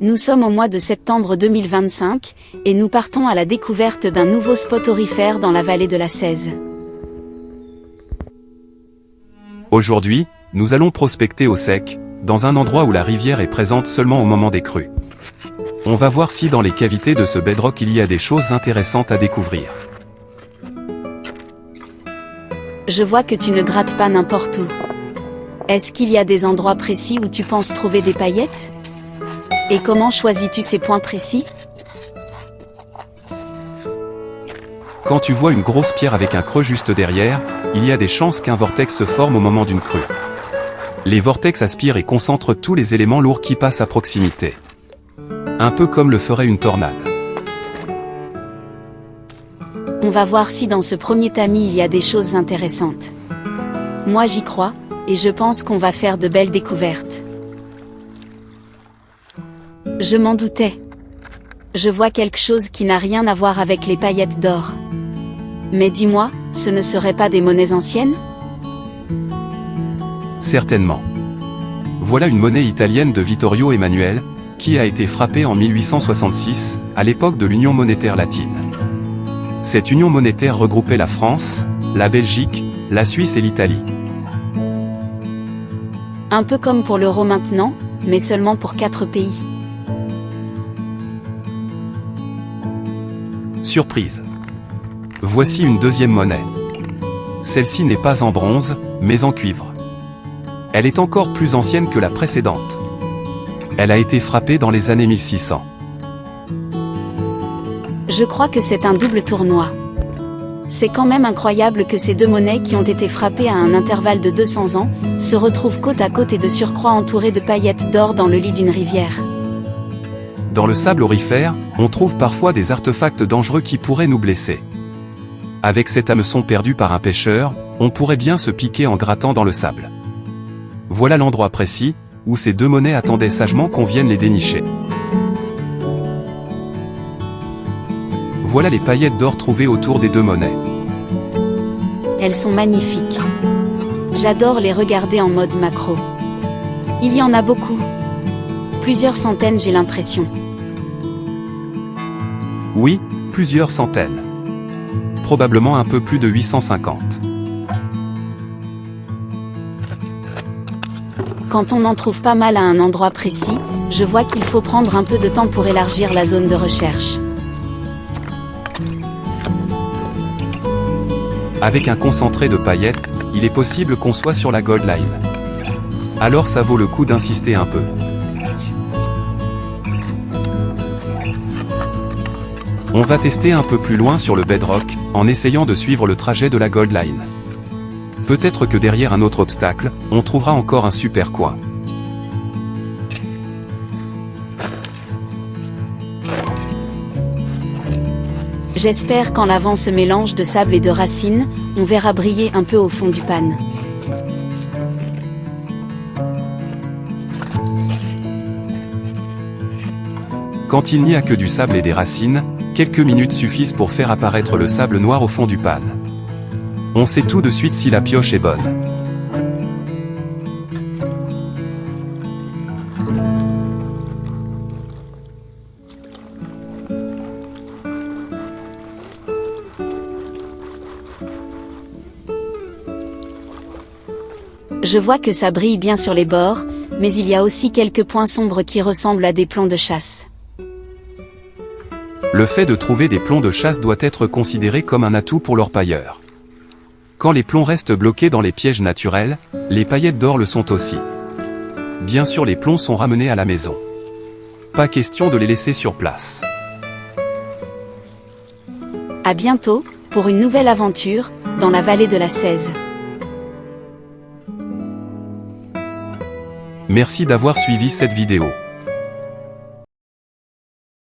Nous sommes au mois de septembre 2025, et nous partons à la découverte d'un nouveau spot aurifère dans la vallée de la Cèze. Aujourd'hui, nous allons prospecter au sec, dans un endroit où la rivière est présente seulement au moment des crues. On va voir si dans les cavités de ce bedrock il y a des choses intéressantes à découvrir. Je vois que tu ne grattes pas n'importe où. Est-ce qu'il y a des endroits précis où tu penses trouver des paillettes? Et comment choisis-tu ces points précis? Quand tu vois une grosse pierre avec un creux juste derrière, il y a des chances qu'un vortex se forme au moment d'une crue. Les vortex aspirent et concentrent tous les éléments lourds qui passent à proximité. Un peu comme le ferait une tornade. On va voir si dans ce premier tamis il y a des choses intéressantes. Moi j'y crois, et je pense qu'on va faire de belles découvertes. Je m'en doutais. Je vois quelque chose qui n'a rien à voir avec les paillettes d'or. Mais dis-moi, ce ne seraient pas des monnaies anciennes? Certainement. Voilà une monnaie italienne de Vittorio Emanuele, qui a été frappée en 1866, à l'époque de l'Union monétaire latine. Cette union monétaire regroupait la France, la Belgique, la Suisse et l'Italie. Un peu comme pour l'euro maintenant, mais seulement pour 4 pays. Surprise. Voici une deuxième monnaie. Celle-ci n'est pas en bronze, mais en cuivre. Elle est encore plus ancienne que la précédente. Elle a été frappée dans les années 1600. Je crois que c'est un double tournoi. C'est quand même incroyable que ces deux monnaies qui ont été frappées à un intervalle de 200 ans, se retrouvent côte à côte et de surcroît entourées de paillettes d'or dans le lit d'une rivière. Dans le sable aurifère, on trouve parfois des artefacts dangereux qui pourraient nous blesser. Avec cet hameçon perdu par un pêcheur, on pourrait bien se piquer en grattant dans le sable. Voilà l'endroit précis, où ces deux monnaies attendaient sagement qu'on vienne les dénicher. Voilà les paillettes d'or trouvées autour des deux monnaies. Elles sont magnifiques. J'adore les regarder en mode macro. Il y en a beaucoup. Plusieurs centaines, j'ai l'impression. Oui, plusieurs centaines. Probablement un peu plus de 850. Quand on en trouve pas mal à un endroit précis, je vois qu'il faut prendre un peu de temps pour élargir la zone de recherche. Avec un concentré de paillettes, il est possible qu'on soit sur la Gold Line. Alors ça vaut le coup d'insister un peu. On va tester un peu plus loin sur le bedrock, en essayant de suivre le trajet de la Gold Line. Peut-être que derrière un autre obstacle, on trouvera encore un super coin. J'espère qu'en lavant ce mélange de sable et de racines, on verra briller un peu au fond du pan. Quand il n'y a que du sable et des racines, quelques minutes suffisent pour faire apparaître le sable noir au fond du pan. On sait tout de suite si la pioche est bonne. Je vois que ça brille bien sur les bords, mais il y a aussi quelques points sombres qui ressemblent à des plombs de chasse. Le fait de trouver des plombs de chasse doit être considéré comme un atout pour l'orpailleur. Quand les plombs restent bloqués dans les pièges naturels, les paillettes d'or le sont aussi. Bien sûr, les plombs sont ramenés à la maison. Pas question de les laisser sur place. À bientôt, pour une nouvelle aventure, dans la vallée de la Cèze. Merci d'avoir suivi cette vidéo.